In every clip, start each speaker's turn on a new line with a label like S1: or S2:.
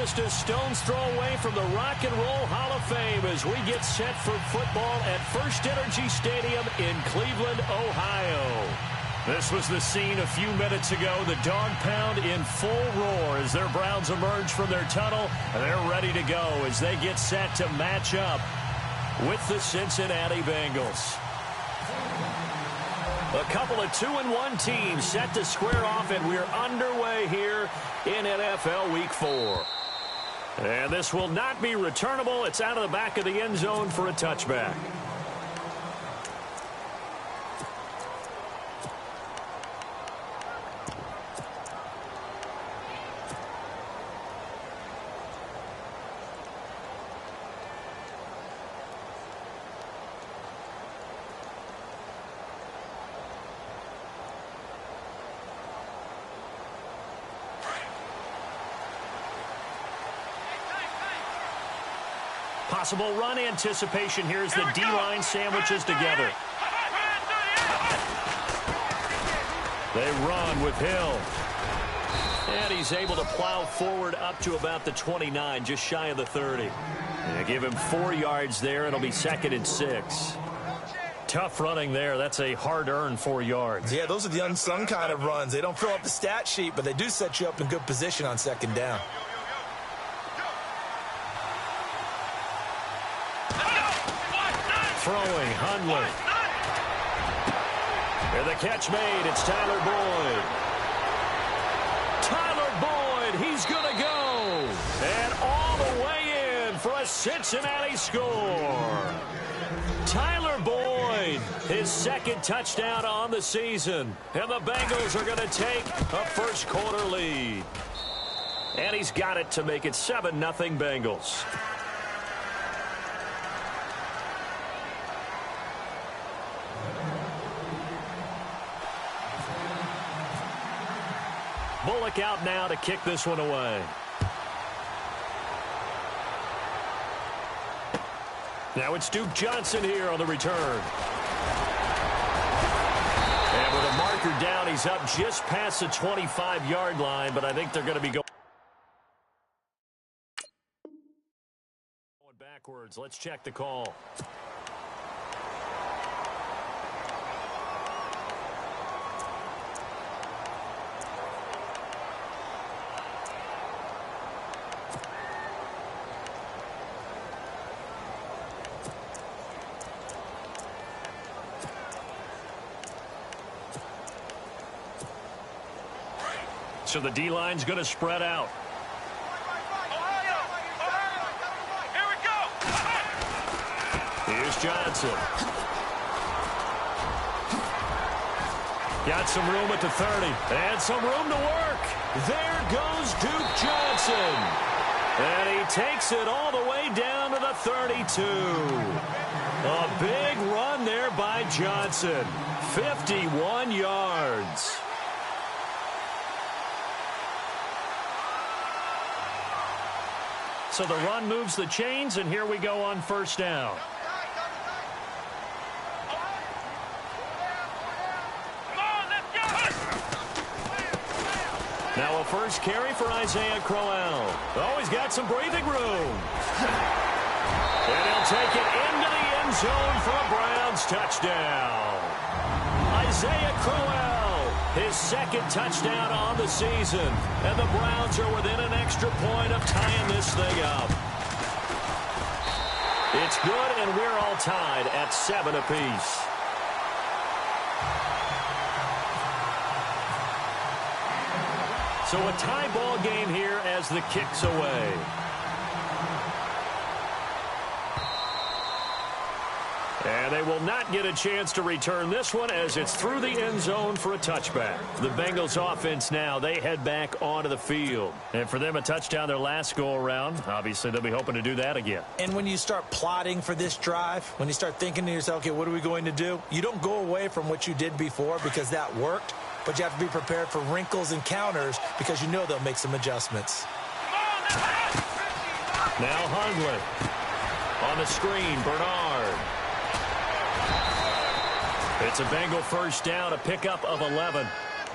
S1: Just a stone's throw away from the Rock and Roll Hall of Fame as we get set for football at First Energy Stadium in Cleveland, Ohio. This was the scene a few minutes ago. The dog pound in full roar as their Browns emerge from their tunnel. They're ready to go as they get set to match up with the Cincinnati Bengals. A couple of 2-1 teams set to square off, and we're underway here in NFL Week 4. And this will not be returnable. It's out of the back of the end zone for a touchback. Possible run anticipation here as the D-line sandwiches together. They run with Hill. And he's able to plow forward up to about the 29, just shy of the 30. And give him 4 yards there. It'll be 2nd and 6. Tough running there. That's a hard-earned 4 yards.
S2: Yeah, those are the unsung kind of runs. They don't fill up the stat sheet, but they do set you up in good position on 2nd down.
S1: Throwing, Hundley. And the catch made. It's Tyler Boyd. Tyler Boyd, he's going to go. And all the way in for a Cincinnati score. Tyler Boyd, his 2nd touchdown on the season. And the Bengals are going to take a first-quarter lead. And he's got it to make it 7-0 Bengals. Bullock out now to kick this one away. Now it's Duke Johnson here on the return. And with a marker down, he's up just past the 25-yard line, but I think they're going to be going backwards. Let's check the call. So the D-line's going to spread out.
S3: Here we go.
S1: Here's Johnson. Got some room at the 30. And some room to work. There goes Duke Johnson. And he takes it all the way down to the 32. A big run there by Johnson. 51 yards. So the run moves the chains, and here we go on 1st down. Now a first carry for Isaiah Crowell. Oh, he's got some breathing room. And he'll take it into the end zone for a Browns touchdown. Isaiah Crowell, his 2nd touchdown on the season. And the Browns are within an extra point of tying this thing up. It's good, and we're all tied at 7 apiece. So a tie ball game here as the kick's away. And they will not get a chance to return this one as it's through the end zone for a touchback. The Bengals offense now, they head back onto the field. And for them, a touchdown their last go-around. Obviously, they'll be hoping to do that again.
S2: And when you start plotting for this drive, when you start thinking to yourself, okay, what are we going to do? You don't go away from what you did before because that worked, but you have to be prepared for wrinkles and counters because you know they'll make some adjustments.
S1: Now Hundley. On the screen, Bernard. It's a Bengal first down, a pickup of 11.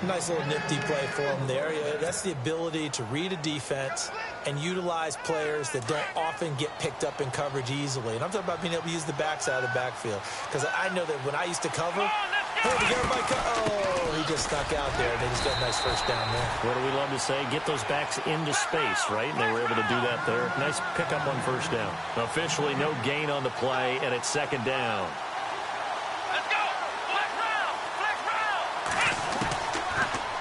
S2: Nice little nifty play for him there. Yeah, that's the ability to read a defense and utilize players that don't often get picked up in coverage easily. And I'm talking about being able to use the backside of the backfield. Because I know that when I used to cover, hey, to get everybody he just snuck out there, and they just got a nice first down there.
S1: What do we love to say? Get those backs into space, right? And they were able to do that there. Nice pickup on first down. Officially no gain on the play, and it's second down.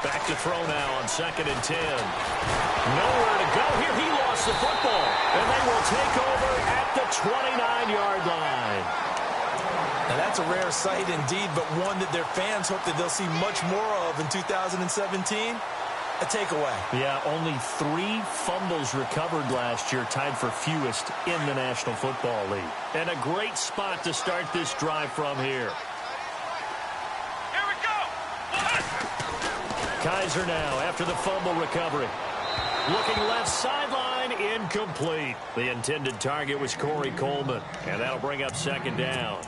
S1: Back to throw now on 2nd and 10. Nowhere to go here. He lost the football. And they will take over at the 29-yard line.
S2: Now, that's a rare sight indeed, but one that their fans hope that they'll see much more of in 2017. A takeaway.
S1: Yeah, only 3 fumbles recovered last year, tied for fewest in the National Football League. And a great spot to start this drive from here. Kaiser now after the fumble recovery. Looking left sideline, incomplete. The intended target was Corey Coleman, and that'll bring up second down.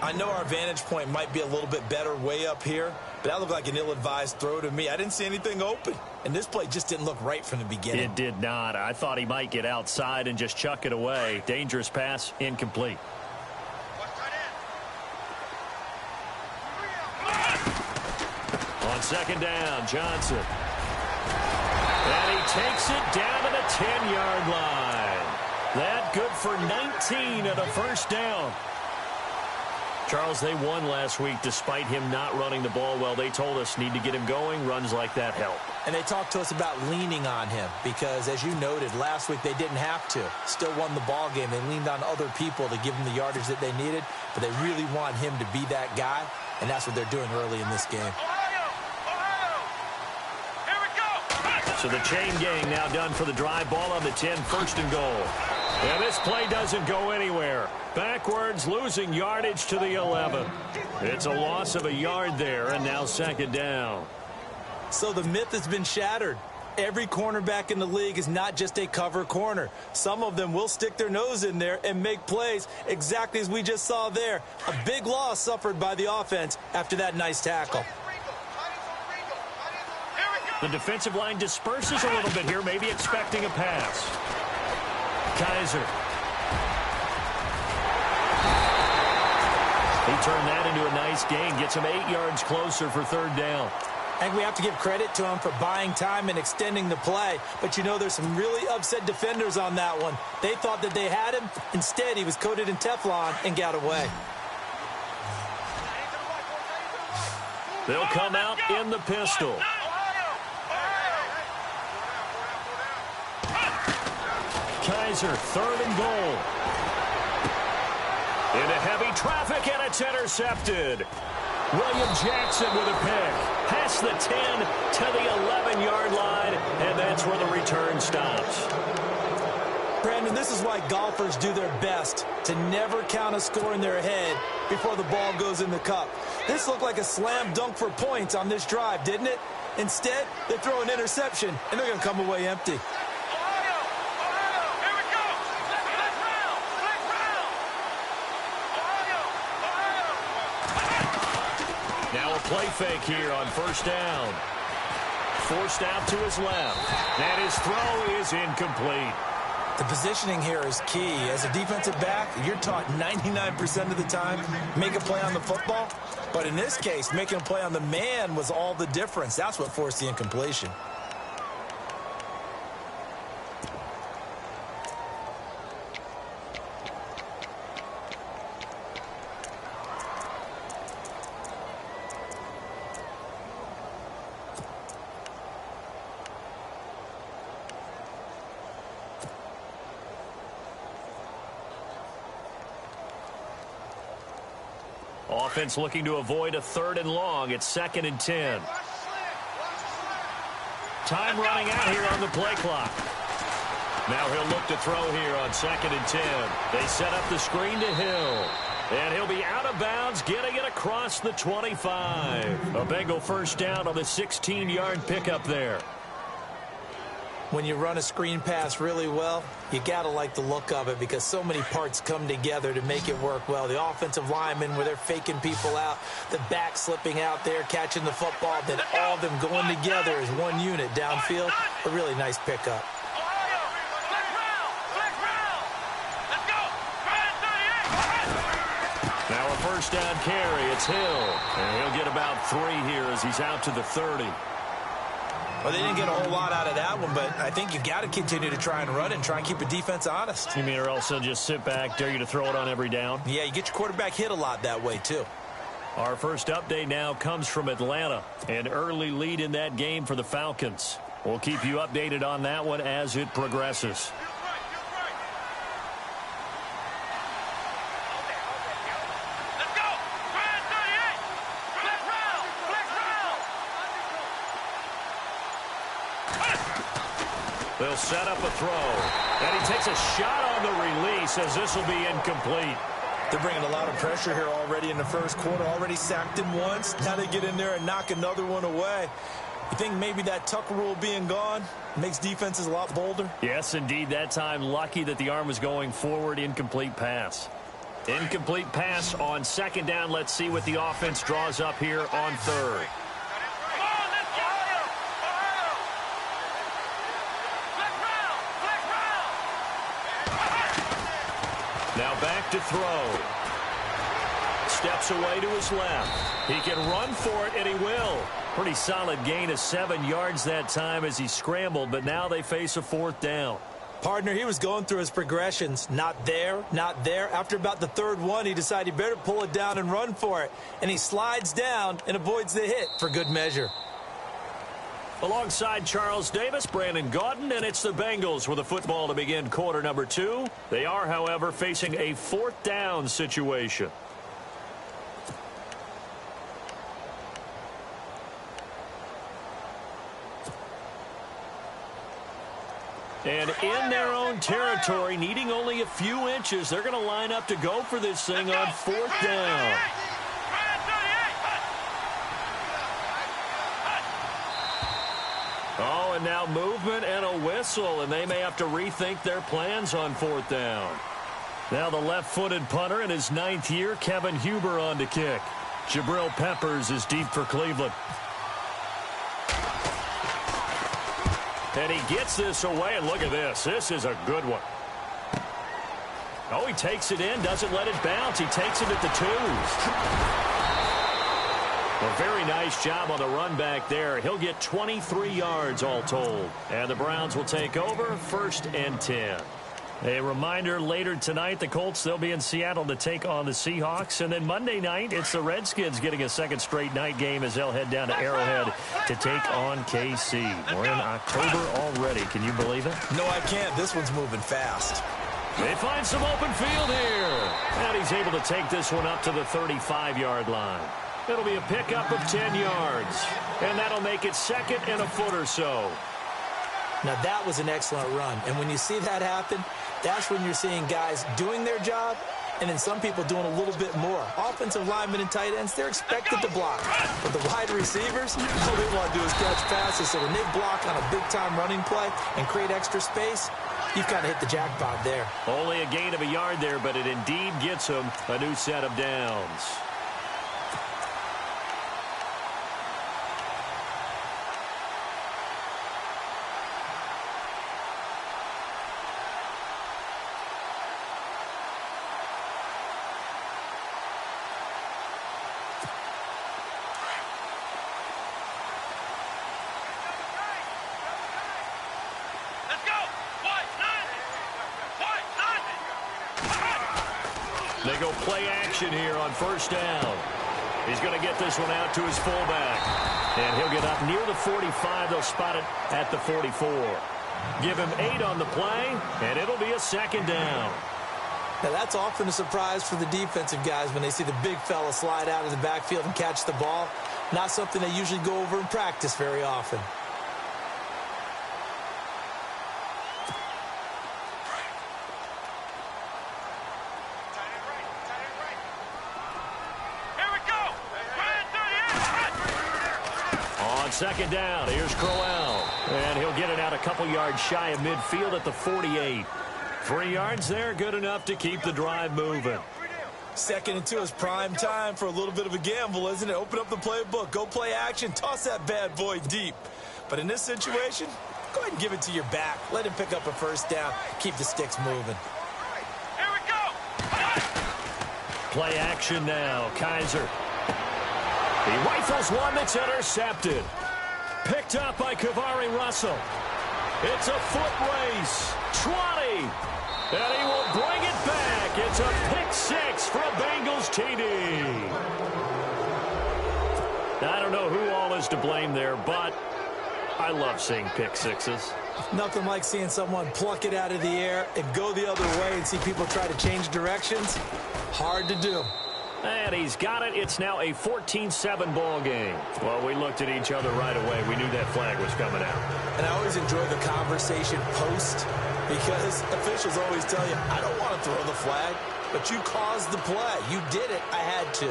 S2: I know our vantage point might be a little bit better way up here, but that looked like an ill-advised throw to me. I didn't see anything open, and this play just didn't look right from the beginning.
S1: It did not. I thought he might get outside and just chuck it away. Dangerous pass, incomplete. On second down, Johnson. And he takes it down to the 10-yard line. That good for 19 and a first down. Charles, they won last week despite him not running the ball well. They told us need to get him going. Runs like that help.
S2: And they talked to us about leaning on him because, as you noted, last week they didn't have to. Still won the ball game. They leaned on other people to give them the yardage that they needed, but they really want him to be that guy, and that's what they're doing early in this game.
S1: So the chain gang now done for the drive. Ball on the 10, 1st and goal. And this play doesn't go anywhere. Backwards, losing yardage to the 11. It's a loss of a yard there, and now second down.
S2: So the myth has been shattered. Every cornerback in the league is not just a cover corner. Some of them will stick their nose in there and make plays exactly as we just saw there. A big loss suffered by the offense after that nice tackle.
S1: The defensive line disperses a little bit here, maybe expecting a pass. Kaiser. He turned that into a nice gain, gets him 8 yards closer for third down.
S2: I think we have to give credit to him for buying time and extending the play. But, you know, there's some really upset defenders on that one. They thought that they had him. Instead, he was coated in Teflon and got away.
S1: They'll come out in the pistol. Kaiser, 3rd and goal. Into heavy traffic, and it's intercepted. William Jackson with a pick. Past the 10 to the 11-yard line, and that's where the return stops.
S2: Brandon, this is why golfers do their best to never count a score in their head before the ball goes in the cup. This looked like a slam dunk for points on this drive, didn't it? Instead, they throw an interception, and they're going to come away empty.
S1: Now a play fake here on first down. Forced out to his left. And his throw is incomplete.
S2: The positioning here is key. As a defensive back, you're taught 99% of the time, make a play on the football. But in this case, making a play on the man was all the difference. That's what forced the incompletion.
S1: Offense looking to avoid a 3rd and long. It's 2nd and 10. Time running out here on the play clock. Now he'll look to throw here on 2nd and 10. They set up the screen to Hill. And he'll be out of bounds, getting it across the 25. A Bengal first down on the 16-yard pickup there.
S2: When you run a screen pass really well, you got to like the look of it because so many parts come together to make it work well. The offensive linemen, where they're faking people out, the back slipping out there, catching the football, then all of them going together as one unit downfield. A really nice pickup.
S1: Now a first down carry. It's Hill. And he'll get about 3 here as he's out to the 30.
S2: Well, they didn't get a whole lot out of that one, but I think you got to continue to try and run it and try and keep a defense honest.
S1: You mean or else they'll just sit back, dare you to throw it on every down?
S2: Yeah, you get your quarterback hit a lot that way, too.
S1: Our first update now comes from Atlanta. An early lead in that game for the Falcons. We'll keep you updated on that one as it progresses. They'll set up a throw. And he takes a shot on the release as this will be incomplete.
S2: They're bringing a lot of pressure here already in the first quarter. Already sacked him once. Now they get in there and knock another one away. You think maybe that tuck rule being gone makes defenses a lot bolder?
S1: Yes, indeed. That time, lucky that the arm was going forward. Incomplete pass. Incomplete pass on second down. Let's see what the offense draws up here on third. Now back to throw. Steps away to his left. He can run for it, and he will. Pretty solid gain of 7 yards that time as he scrambled, but now they face a fourth down.
S2: Partner, he was going through his progressions. Not there, not there. After about the third one, he decided he better pull it down and run for it. And he slides down and avoids the hit for good measure.
S1: Alongside Charles Davis, Brandon Gaudin, and it's the Bengals with a football to begin quarter number 2. They are, however, facing a fourth down situation. And in their own territory, needing only a few inches, they're going to line up to go for this thing on fourth down. Oh, and now movement and a whistle, and they may have to rethink their plans on fourth down. Now the left-footed punter in his 9th year, Kevin Huber on to kick. Jabril Peppers is deep for Cleveland. And he gets this away, and look at this. This is a good one. Oh, he takes it in, doesn't let it bounce. He takes it at the 2s. A very nice job on the run back there. He'll get 23 yards all told. And the Browns will take over 1st and 10. A reminder, later tonight, the Colts, they'll be in Seattle to take on the Seahawks. And then Monday night, it's the Redskins getting a second straight night game as they'll head down to Arrowhead to take on KC. We're in October already. Can you believe it?
S2: No, I can't. This one's moving fast.
S1: They find some open field here. And he's able to take this one up to the 35-yard line. It'll be a pickup of 10 yards. And that'll make it 2nd and a foot or so.
S2: Now, that was an excellent run. And when you see that happen, that's when you're seeing guys doing their job and then some people doing a little bit more. Offensive linemen and tight ends, they're expected to block. But the wide receivers, all they want to do is catch passes. So when they block on a big-time running play and create extra space, you've kind of hit the jackpot there.
S1: Only a gain of a yard there, but it indeed gets him a new set of downs. They go play action here on first down. He's going to get this one out to his fullback. And he'll get up near the 45. They'll spot it at the 44. Give him 8 on the play, and it'll be a 2nd down.
S2: Now, that's often a surprise for the defensive guys when they see the big fella slide out of the backfield and catch the ball. Not something they usually go over in practice very often.
S1: On 2nd down, here's Crowell. And he'll get it out a couple yards shy of midfield at the 48. 3 yards there, good enough to keep the drive moving.
S2: 2nd and 2 is prime time for a little bit of a gamble, isn't it? Open up the playbook, go play action, toss that bad boy deep. But in this situation, go ahead and give it to your back. Let him pick up a first down, keep the sticks moving.
S3: Here we go.
S1: Play action now, Kaiser. He rifles one that's intercepted. Picked up by Kavari Russell. It's a foot race. 20. And he will bring it back. It's a pick 6 for a Bengals TD. Now, I don't know who all is to blame there, but I love seeing pick 6s.
S2: Nothing like seeing someone pluck it out of the air and go the other way and see people try to change directions. Hard to do.
S1: And he's got it. It's now a 14-7 ball game. Well, we looked at each other right away. We knew that flag was coming out.
S2: And I always enjoy the conversation post because officials always tell you, I don't want to throw the flag, but you caused the play. You did it. I had to.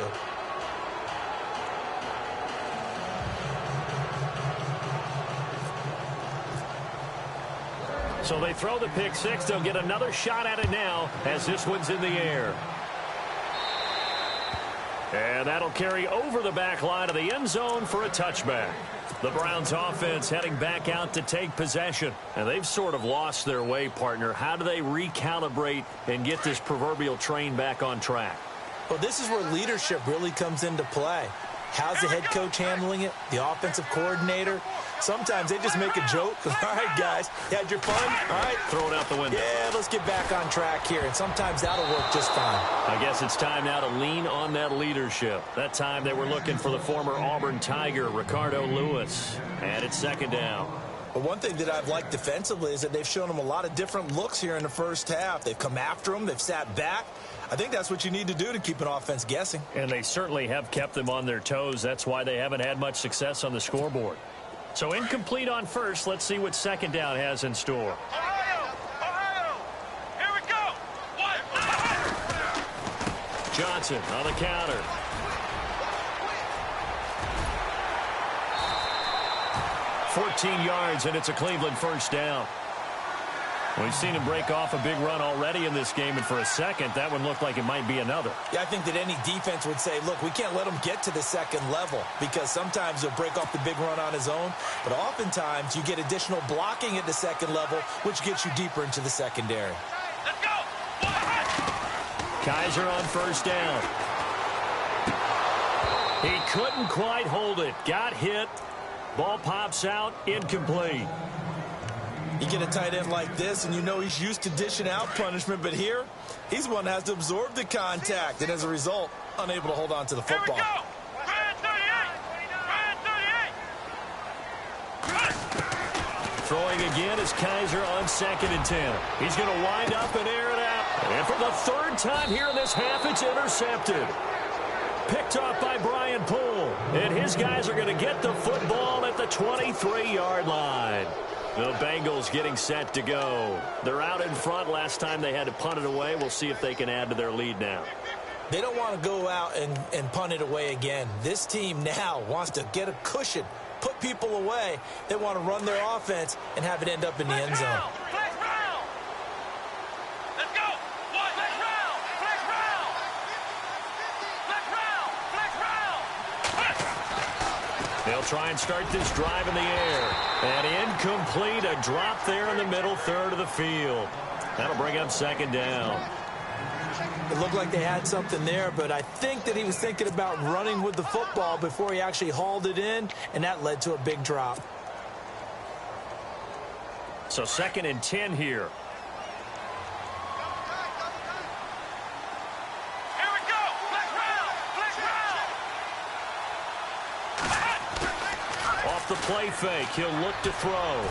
S1: So they throw the pick 6. They'll get another shot at it now as this one's in the air. And that'll carry over the back line of the end zone for a touchback. The Browns offense heading back out to take possession. And they've sort of lost their way, partner. How do they recalibrate and get this proverbial train back on track?
S2: Well, this is where leadership really comes into play. How's the head coach handling it? The offensive coordinator? Sometimes they just make a joke. All right, guys, you had your fun? All right.
S1: Throw it out the window.
S2: Yeah, let's get back on track here. And sometimes that'll work just fine.
S1: I guess it's time now to lean on that leadership. That time they were looking for the former Auburn Tiger, Ricardo Lewis. And it's 2nd down.
S2: But one thing that I've liked defensively is that they've shown them a lot of different looks here in the first half. They've come after them. They've sat back. I think that's what you need to do to keep an offense guessing.
S1: And they certainly have kept them on their toes. That's why they haven't had much success on the scoreboard. So incomplete on first. Let's see what 2nd down has in store.
S3: Ohio! Ohio! Here we go. What?
S1: Johnson on the counter. "14 yards, and it's a Cleveland first down." We've seen him break off a big run already in this game, and for a second, that one looked like it might be another.
S2: Yeah, I think that any defense would say, look, we can't let him get to the 2nd level because sometimes he'll break off the big run on his own, but oftentimes you get additional blocking at the 2nd level, which gets you deeper into the secondary.
S3: Let's go. What?
S1: Kaiser on first down. He couldn't quite hold it. Got hit. Ball pops out. Incomplete.
S2: You get a tight end like this, and you know he's used to dishing out punishment, but here, he's the one that has to absorb the contact, and as a result, unable to hold on to the
S3: Here we
S2: football.
S3: go. Brand 38. Brand 38.
S1: Throwing again is Kaiser on 2nd and 10. He's going to wind up and air it out. And for the 3rd time here in this half, it's intercepted. Picked off by Brian Poole. And his guys are going to get the football at the 23-yard line. The Bengals getting set to go. They're out in front. Last time they had to punt it away. We'll see if they can add to their lead now.
S2: They don't want to go out and punt it away again. This team now wants to get a cushion, put people away. They want to run their offense and have it end up in the end zone.
S3: Flex round. Let's go. What? Flex round. Flex round. Flex round. Flex round.
S1: They'll try and start this drive in the air. And incomplete, a drop there in the middle third of the field. That'll bring up 2nd down.
S2: It looked like they had something there, but I think that he was thinking about running with the football before he actually hauled it in, and that led to a big drop.
S1: So 2nd and 10 here.
S3: Here we go. Flex round. Flex round.
S1: Off the play fake, he'll look to throw.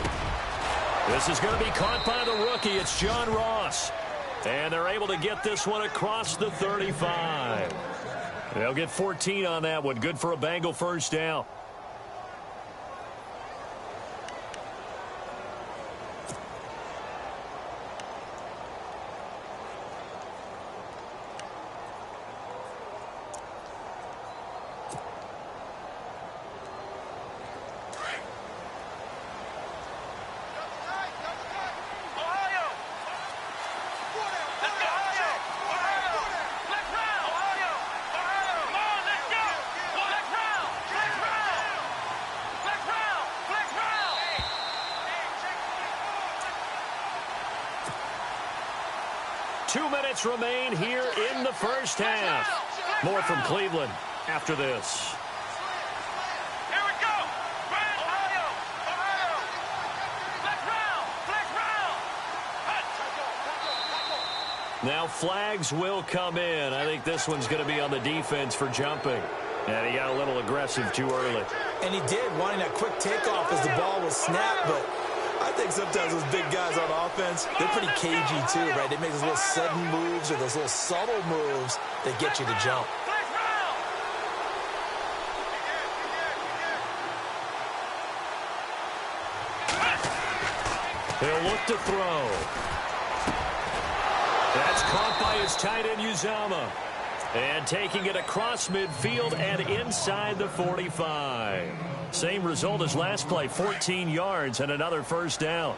S1: This is going to be caught by the rookie. It's John Ross. And they're able to get this one across the 35. They'll get 14 on that one. Good for a Bengal first down. 2 minutes remain here in the first half. More from Cleveland after this.
S3: Here we go. Ohio. Flex round.
S1: Now flags will come in. I think this one's going to be on the defense for jumping. And he got a little aggressive too early.
S2: And he did, wanting that quick takeoff as the ball was snapped, but I think sometimes those big guys on offense, they're pretty cagey too, right? They make those little sudden moves or those little subtle moves that get you to jump.
S1: He'll look to throw. That's caught by his tight end, Uzama. And taking it across midfield and inside the 45. Same result as last play, 14 yards and another first down.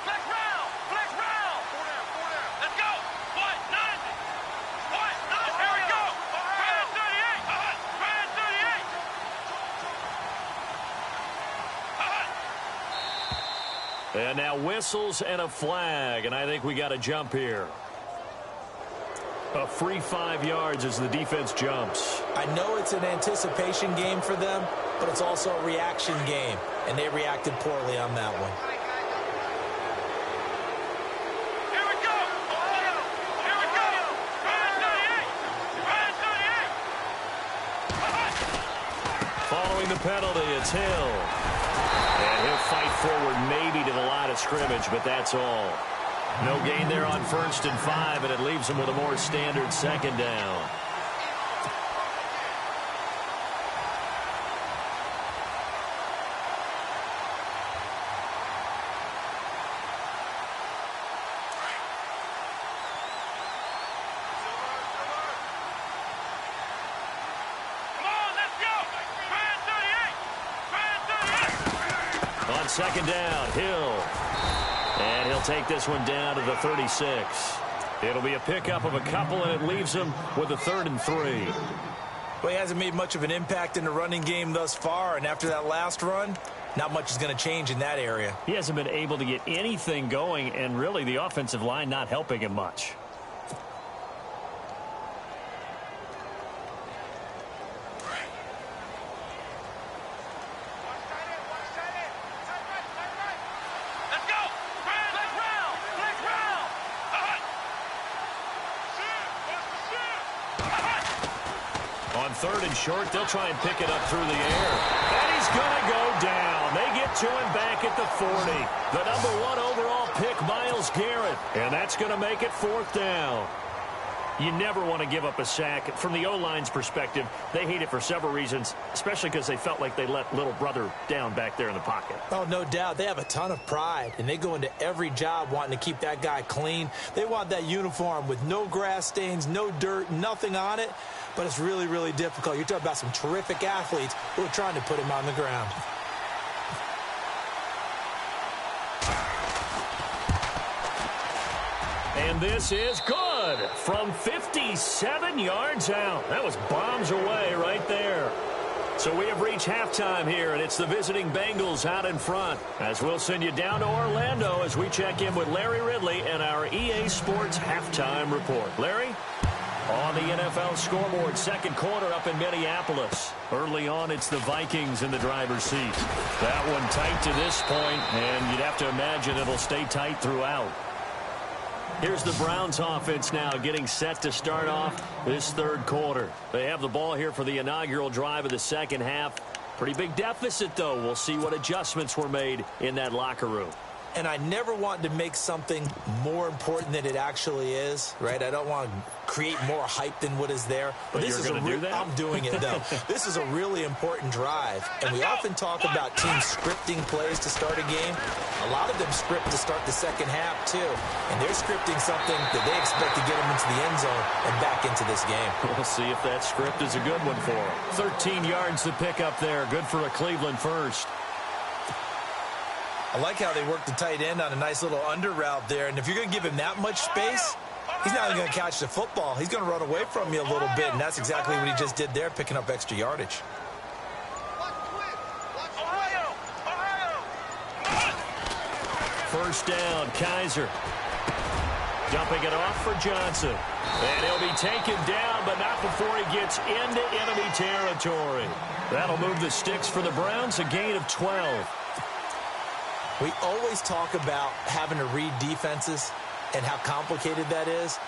S3: Flex round. Let's go. What? Nine. Here we go. Brand 38.
S1: And now whistles and a flag, and I think we got a jump here. A free 5 yards as the defense jumps.
S2: I know it's an anticipation game for them, but it's also a reaction game, and they reacted poorly on that one.
S3: Here we go. Brand 38.
S1: Following the penalty, it's Hill. And he'll fight forward maybe to the line of scrimmage, but that's all. No gain there on 1st and 5, and it leaves him with a more standard second down.
S3: Come on, let's go. Brand 38.
S1: On second down, Hill. And he'll take this one down to the 36. It'll be a pickup of a couple, and it leaves him with a 3rd and 3.
S2: Well, he hasn't made much of an impact in the running game thus far, and after that last run, not much is going to change in that area.
S1: He hasn't been able to get anything going, and really the offensive line not helping him much. On 3rd and short, they'll try and pick it up through the air. And he's going to go down. They get to him back at the 40. The #1 overall pick, Myles Garrett. And that's going to make it 4th down. You never want to give up a sack. From the O-line's perspective, they hate it for several reasons, especially because they felt like they let little brother down back there in the pocket.
S2: Oh, no doubt. They have a ton of pride, and they go into every job wanting to keep that guy clean. They want that uniform with no grass stains, no dirt, nothing on it. But it's really, really difficult. You're talking about some terrific athletes who are trying to put him on the ground.
S1: And this is good from 57 yards out. That was bombs away right there. So we have reached halftime here, and it's the visiting Bengals out in front. As we'll send you down to Orlando as we check in with Larry Ridley and our EA Sports halftime report. Larry? On the NFL scoreboard, 2nd quarter up in Minneapolis. Early on, it's the Vikings in the driver's seat. That one tight to this point, and you'd have to imagine it'll stay tight throughout. Here's the Browns offense now getting set to start off this 3rd quarter. They have the ball here for the inaugural drive of the second half. Pretty big deficit, though. We'll see what adjustments were made in that locker room.
S2: And I never want to make something more important than it actually is, right? I don't want to create more hype than what is there.
S1: But this is do that?
S2: I'm doing it, though. This is a really important drive. And we often talk about teams scripting plays to start a game. A lot of them script to start the second half, too. And they're scripting something that they expect to get them into the end zone and back into this game.
S1: We'll see if that script is a good one for them. 13 yards to pick up there. Good for a Cleveland first.
S2: I like how they work the tight end on a nice little under route there. And if you're going to give him that much space, he's not even going to catch the football. He's going to run away from you a little bit, and that's exactly what he just did there, picking up extra yardage.
S1: first down. Kaiser dumping it off for Johnson. And he'll be taken down, but not before he gets into enemy territory. That'll move the sticks for the Browns, a gain of 12.
S2: We always talk about having to read defenses and how complicated that is.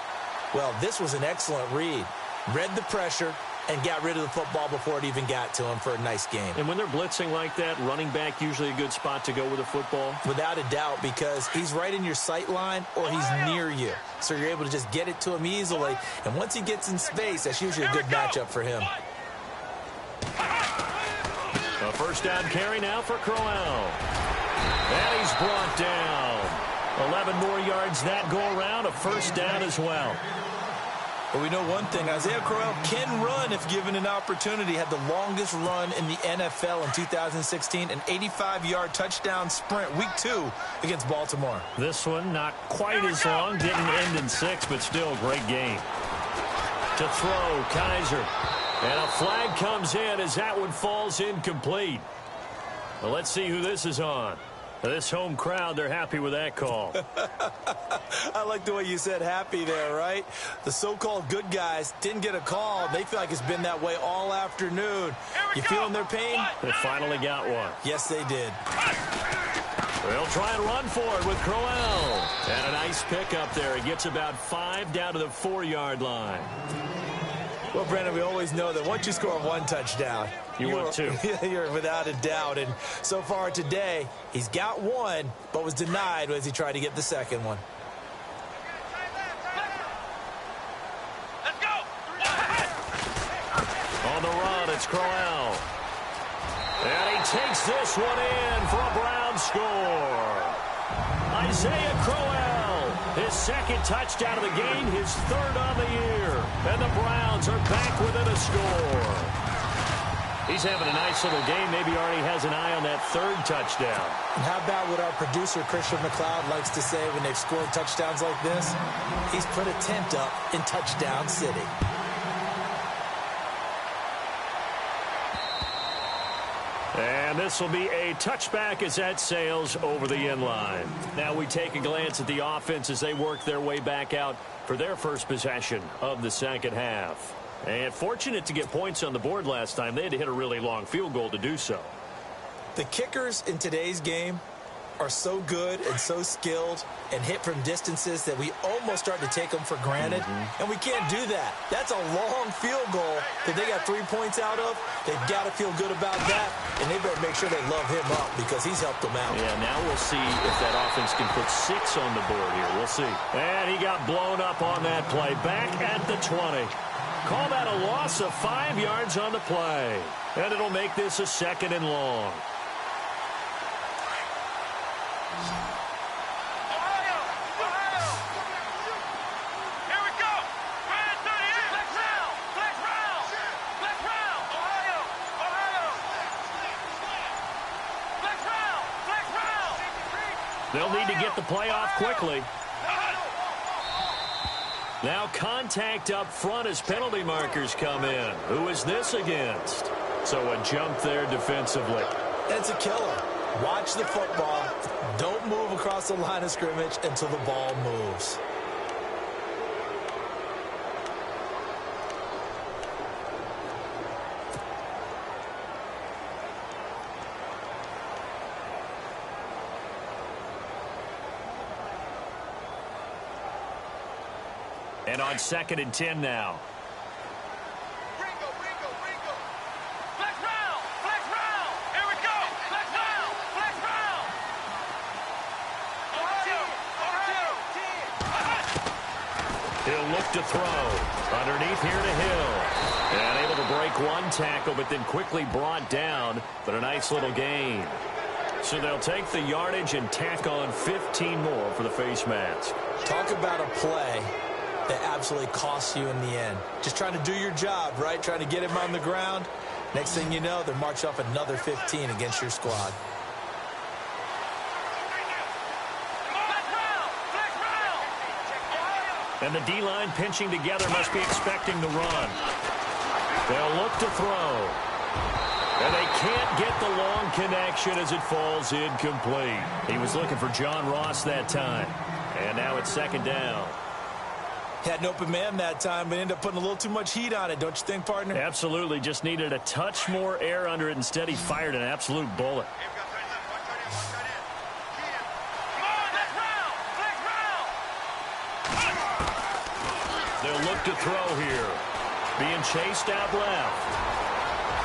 S2: Well, this was an excellent read. Read the pressure and got rid of the football before it even got to him for a nice game.
S1: And when they're blitzing like that, running back usually a good spot to go with the football?
S2: Without a doubt, because he's right in your sight line or he's near you. So you're able to just get it to him easily. And once he gets in space, that's usually a good matchup for him.
S1: A first down carry now for Crowell. And he's brought down. 11 more yards that go around, a first down as well.
S2: But we know one thing, Isaiah Crowell can run if given an opportunity. Had the longest run in the NFL in 2016, an 85-yard touchdown sprint, week 2 against Baltimore.
S1: This one not quite as long, didn't end in 6, but still a great game. To throw, Kaiser. And a flag comes in as that one falls incomplete. Well, let's see who this is on. This home crowd, they're happy with that call.
S2: I like the way you said happy there, right? The so-called good guys didn't get a call. They feel like it's been that way all afternoon. You feeling their pain?
S1: They finally got one.
S2: Yes, they did.
S1: They'll try and run for it with Crowell. And a nice pickup there. He gets about 5 down to the 4-yard line.
S2: Well, Brandon, we always know that once you score one touchdown,
S1: you want two.
S2: You're without a doubt. And so far today, he's got one, but was denied as he tried to get the second one.
S3: Let's go.
S1: On the run, it's Crowell. And he takes this one in for a Brown score. Isaiah Crowell, his second touchdown of the game, his third on the year. And the Browns are back within a score. He's having a nice little game. Maybe already has an eye on that third touchdown.
S2: And how about what our producer, Christian McLeod, likes to say when they've scored touchdowns like this? He's put a tent up in Touchdown City.
S1: And this will be a touchback as that sails over the end line. Now we take a glance at the offense as they work their way back out for their first possession of the second half. And fortunate to get points on the board last time. They had to hit a really long field goal to do so.
S2: The kickers in today's game are so good and so skilled and hit from distances that we almost start to take them for granted. And we can't do that. That's a long field goal that they got 3 points out of. They've got to feel good about that, and they better make sure they love him up because he's helped them out.
S1: Yeah, now we'll see if that offense can put 6 on the board here. We'll see. And he got blown up on that play. Back at the 20. Call that a loss of 5 yards on the play. And it'll make this a second and long. They'll need to get the play off quickly. Now contact up front as penalty markers come in. Who is this against? So a jump there defensively.
S2: It's a killer. Watch the football. Don't move across the line of scrimmage until the ball moves.
S1: And on 2nd and 10 now.
S3: Flex round. Here we go. Flex round.
S1: He'll look to throw. Underneath here to Hill. And able to break one tackle, but then quickly brought down. But a nice little gain. So they'll take the yardage and tack on 15 more for the face mask.
S2: Talk about a play that absolutely costs you in the end. Just trying to do your job, right? Trying to get him on the ground. Next thing you know, they're marching off another 15 against your squad.
S1: And the D-line pinching together must be expecting the run. They'll look to throw. And they can't get the long connection as it falls incomplete. He was looking for John Ross that time. And now it's second down.
S2: Had an open man that time, but ended up putting a little too much heat on it, don't you think, partner?
S1: Absolutely. Just needed a touch more air under it. Instead, he fired an absolute bullet. They'll look to throw here. Being chased out left.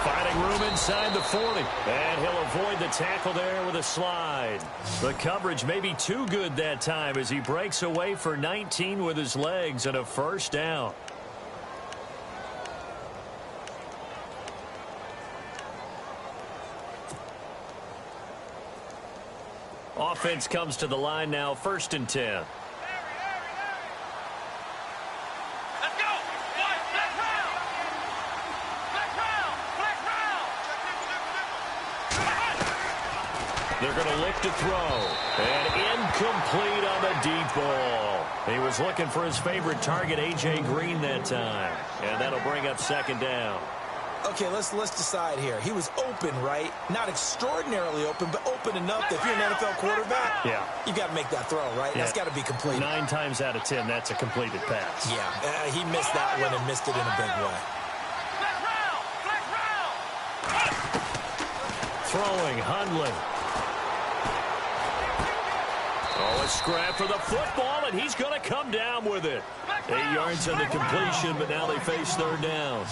S1: Finding room inside the 40. And he'll avoid the tackle there with a slide. The coverage may be too good that time as he breaks away for 19 with his legs and a first down. Offense comes to the line now, 1st and 10. They're going to look to throw. And incomplete on the deep ball. He was looking for his favorite target, A.J. Green, that time. And that'll bring up second down.
S2: Okay, let's decide here. He was open, right? Not extraordinarily open, but open enough that if you're an NFL quarterback, you got to make that throw, right?
S1: Yeah.
S2: That's got to be complete.
S1: 9 times out of 10, that's a completed pass.
S2: Yeah, he missed that one and missed it in a big way.
S1: Throwing, Hundley. Oh, a scrap for the football, and he's going to come down with it. 8 yards on the completion, but now they face third down.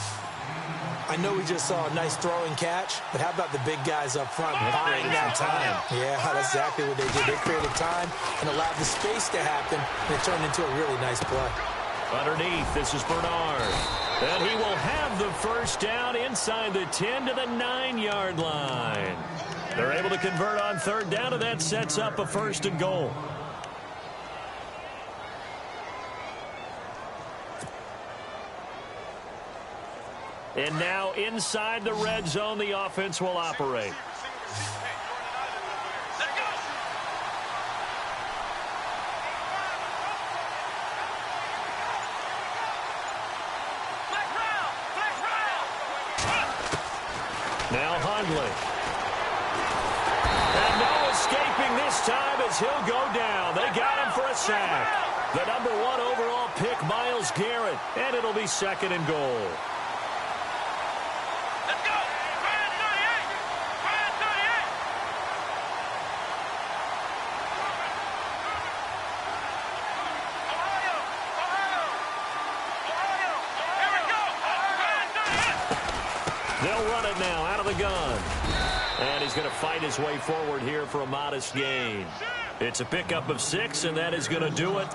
S2: I know we just saw a nice throwing catch, but how about the big guys up front buying that time? Yeah, that's exactly what they did. They created time and allowed the space to happen, and it turned into a really nice play.
S1: Underneath, this is Bernard. And he will have the first down inside the 10 to the 9-yard line. They're able to convert on third down, and that sets up a 1st and goal. And now inside the red zone, the offense will operate. Now Hundley. And no escaping this time as he'll go down. They got him for a sack. The number 1 overall pick, Myles Garrett. And it'll be 2nd and goal. They'll run it now out of the gun. And he's going to fight his way forward here for a modest gain. It's a pickup of 6, and that is going to do it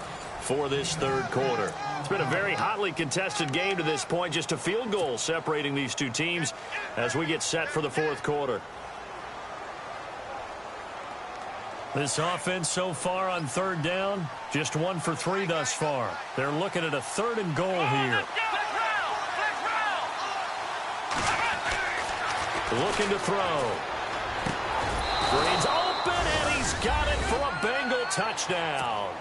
S1: for this third quarter. It's been a very hotly contested game to this point. Just a field goal separating these two teams as we get set for the fourth quarter. This offense so far on third down, just 1 for 3 thus far. They're looking at a 3rd and goal here. Looking to throw. Green's open, and he's got it for a Bengal touchdown.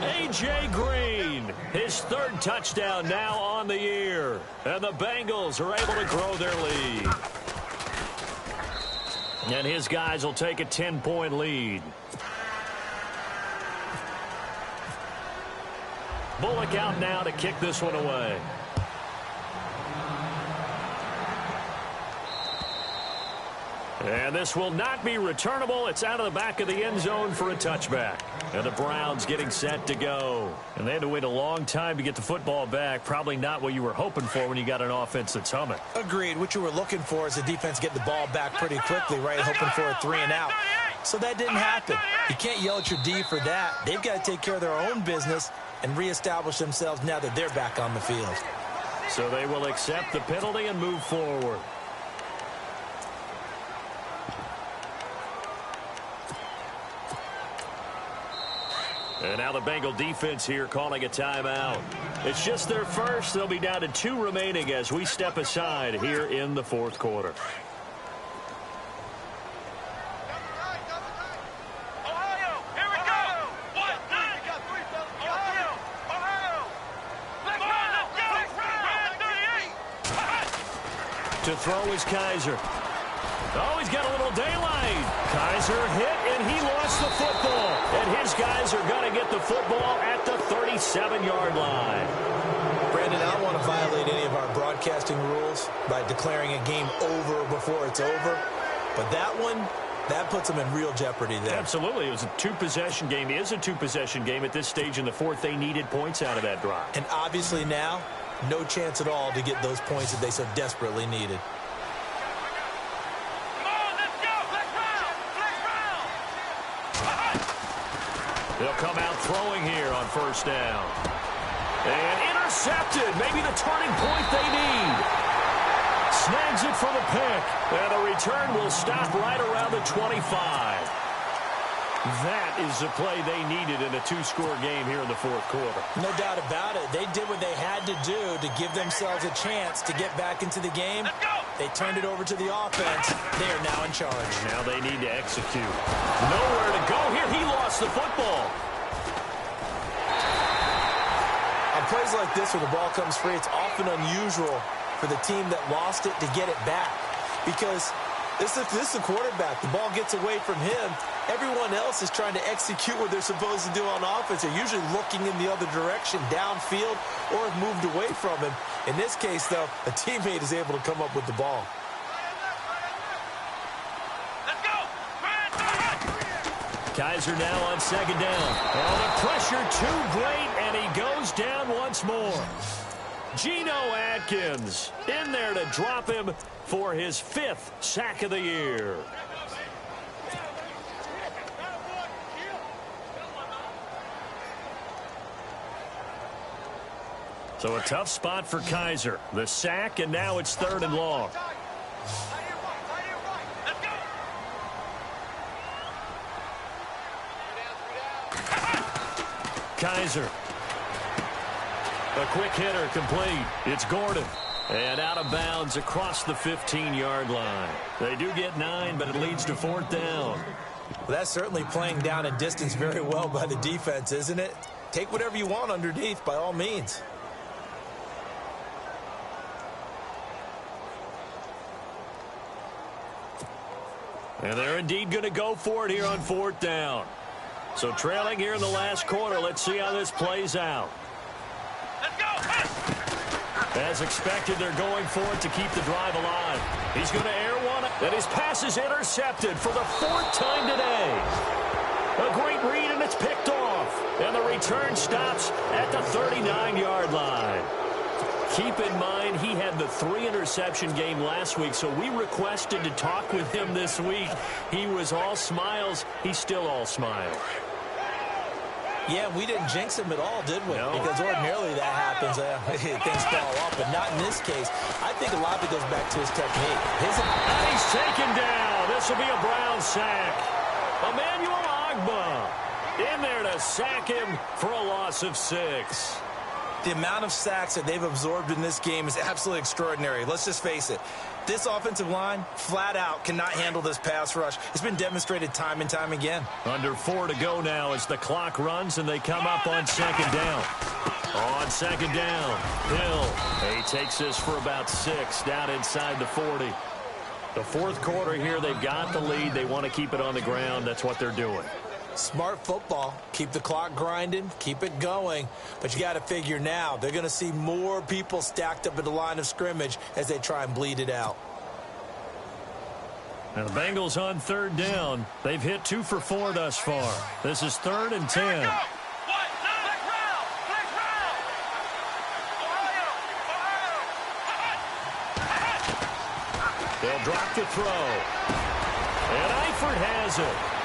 S1: A.J. Green, his 3rd touchdown now on the year. And the Bengals are able to grow their lead. And his guys will take a 10-point lead. Bullock out now to kick this one away. And this will not be returnable. It's out of the back of the end zone for a touchback. And the Browns getting set to go. And they had to wait a long time to get the football back. Probably not what you were hoping for when you got an offense that's humming.
S2: Agreed. What you were looking for is the defense getting the ball back pretty quickly, right? Hoping for a 3-and-out. So that didn't happen. You can't yell at your D for that. They've got to take care of their own business and reestablish themselves now that they're back on the field.
S1: So they will accept the penalty and move forward. And now the Bengal defense here calling a timeout. It's just their first. They'll be down to 2 remaining as we step aside here in the fourth quarter. To throw is Kaiser. Oh, he's got a little daylight. Kaiser hit, and he lost the football. And his guys are going to get the football at the 37-yard line.
S2: Brandon, I don't want to violate any of our broadcasting rules by declaring a game over before it's over. But that one, that puts them in real jeopardy there.
S1: Absolutely. It was a two-possession game. It is a two-possession game at this stage in the fourth. They needed points out of that drive.
S2: And obviously now, no chance at all to get those points that they so desperately needed.
S1: They'll come out throwing here on first down. And intercepted. Maybe the turning point they need. Snags it for the pick. And the return will stop right around the 25. That is the play they needed in a two-score game here in the fourth quarter.
S2: No doubt about it. They did what they had to do to give themselves a chance to get back into the game. They turned it over to the offense. They are now in charge.
S1: Now they need to execute. Nowhere to go here. He lost the football.
S2: On plays like this where the ball comes free, it's often unusual for the team that lost it to get it back. Because this is the quarterback. The ball gets away from him. Everyone else is trying to execute what they're supposed to do on offense. They're usually looking in the other direction, downfield, or have moved away from him. In this case, though, a teammate is able to come up with the ball.
S3: Let's go!
S1: Kaiser now on second down. Oh, the pressure too great, and he goes down once more. Geno Atkins in there to drop him for his 5th sack of the year. So a tough spot for Kaiser. The sack, and now it's 3rd and long. Kaiser. A quick hitter complete. It's Gordon. And out of bounds across the 15-yard line. They do get 9, but it leads to 4th down.
S2: Well, that's certainly playing down in distance very well by the defense, isn't it? Take whatever you want underneath, by all means.
S1: And they're indeed going to go for it here on 4th down. So trailing here in the last quarter. Let's see how this plays out.
S3: Let's go!
S1: As expected, they're going for it to keep the drive alive. He's going to air one, and his pass is intercepted for the 4th time today. A great read, and it's picked off. And the return stops at the 39-yard line. Keep in mind, he had the 3-interception game last week, so we requested to talk with him this week. He was all smiles. He's still all smiles.
S2: Yeah, we didn't jinx him at all, did we?
S1: No.
S2: Because ordinarily that happens. Things fall off, but not in this case. I think a lot of it goes back to his technique.
S1: And he's taken down. This will be a Brown sack. Emmanuel Ogbah in there to sack him for a loss of 6.
S2: The amount of sacks that they've absorbed in this game is absolutely extraordinary. Let's just face it. This offensive line, flat out, cannot handle this pass rush. It's been demonstrated time and time again.
S1: Under 4 to go now as the clock runs, and they come up on 2nd down. On 2nd down, Hill. He takes this for about 6 down inside the 40. The 4th quarter here, they've got the lead. They want to keep it on the ground. That's what they're doing.
S2: Smart football. Keep the clock grinding. Keep it going. But you got to figure now, they're going to see more people stacked up at the line of scrimmage as they try and bleed it out.
S1: Now the Bengals on 3rd down. They've hit 2 for 4 thus far. This is 3rd and 10. They'll drop the throw. And Eifert has it.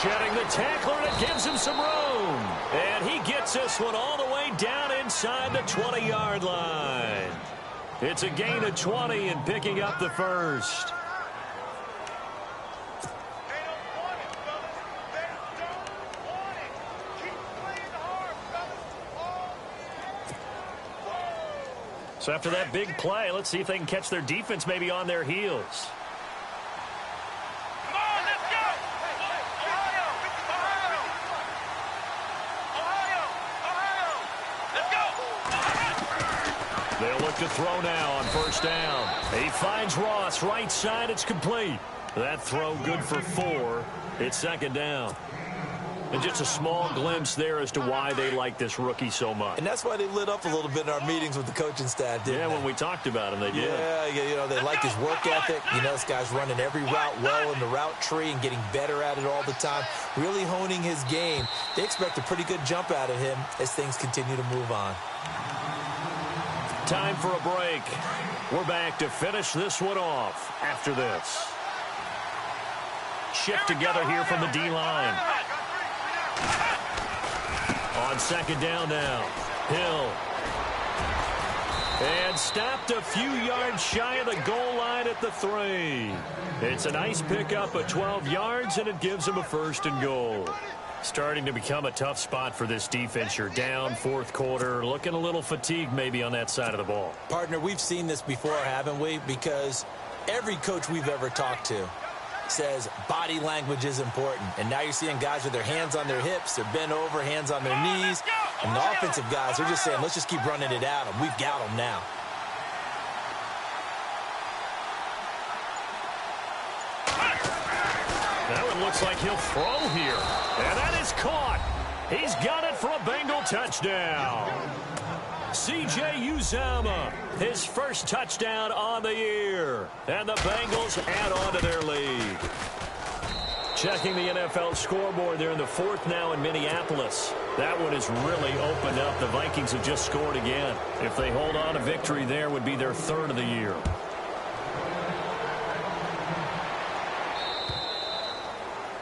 S1: Shedding the tackler, and it gives him some room. And he gets this one all the way down inside the 20-yard line. It's a gain of 20 and picking up the 1st. So after that big play, let's see if they can catch their defense maybe on their heels. They'll look to throw now on first down. He finds Ross right side. It's complete. That throw good for 4. It's second down. And just a small glimpse there as to why they like this rookie so much.
S2: And that's why they lit up a little bit in our meetings with the coaching staff, didn't they?
S1: When we talked about him, they did.
S2: Yeah, they like his work ethic. This guy's running every route well in the route tree and getting better at it all the time, really honing his game. They expect a pretty good jump out of him as things continue to move on.
S1: Time for a break. We're back to finish this one off after this. Shift together here from the D-line. On second down now, Hill. And stopped a few yards shy of the goal line at the 3. It's a nice pickup of 12 yards, and it gives them a 1st and goal. Starting to become a tough spot for this defense. You're down, fourth quarter, looking a little fatigued maybe on that side of the ball.
S2: Partner, we've seen this before, haven't we? Because every coach we've ever talked to says body language is important. And now you're seeing guys with their hands on their hips, they're bent over, hands on their knees. And the offensive guys are just saying, let's just keep running it at them. We've got them now.
S1: That one looks like he'll throw here. And that is caught. He's got it for a Bengal touchdown. C.J. Uzama, his first touchdown on the year. And the Bengals add on to their lead. Checking the NFL scoreboard, they're in the 4th now in Minneapolis. That one has really opened up. The Vikings have just scored again. If they hold on, a victory there would be their 3rd of the year.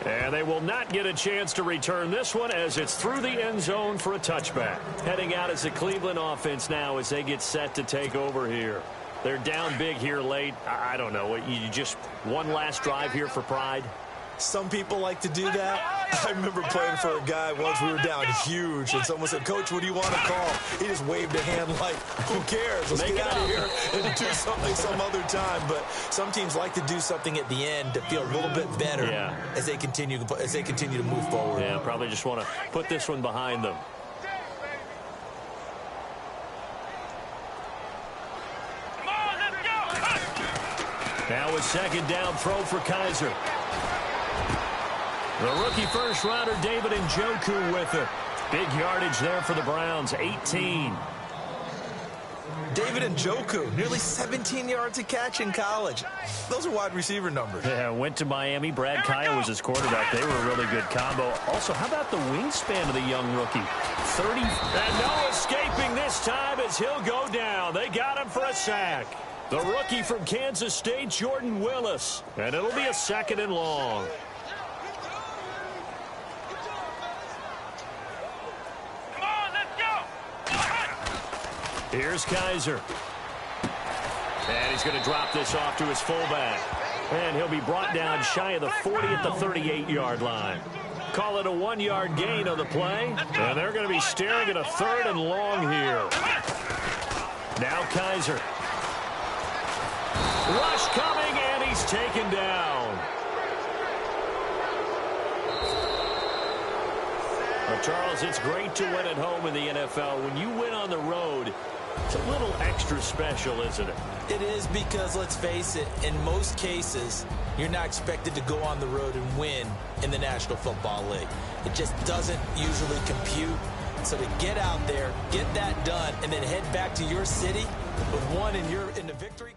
S1: And they will not get a chance to return this one as it's through the end zone for a touchback. Heading out as the Cleveland offense now as they get set to take over here. They're down big here late. I don't know. You just one last drive here for pride?
S2: Some people like to do that. I remember playing for a guy once. We were down huge, and someone said, "Coach, what do you want to call?" He just waved a hand like, "Who cares? Let's get out of here and do something some other time." But some teams like to do something at the end to feel a little bit better as they continue to move forward.
S1: Yeah, probably just want to put this one behind them. Now a second down throw for Kaiser. The rookie first-rounder David Njoku with it. Big yardage there for the Browns, 18.
S2: David Njoku, nearly 17 yards a catch in college. Those are wide receiver numbers.
S1: Yeah, went to Miami. Brad Kaya was his quarterback. They were a really good combo. Also, how about the wingspan of the young rookie? 30. And no escaping this time as he'll go down. They got him for a sack. The rookie from Kansas State, Jordan Willis. And it'll be a 2nd and long. Here's Kaiser. And he's going to drop this off to his fullback. And he'll be brought down shy of the 40 at the 38-yard line. Call it a 1-yard gain on the play. And they're going to be staring at a 3rd and long here. Now Kaiser. Rush coming, and he's taken down. Well, Charles, it's great to win at home in the NFL. When you win on the road, it's a little extra special, isn't it?
S2: It is because, let's face it, in most cases, you're not expected to go on the road and win in the National Football League. It just doesn't usually compute. So to get out there, get that done, and then head back to your city with one in the victory.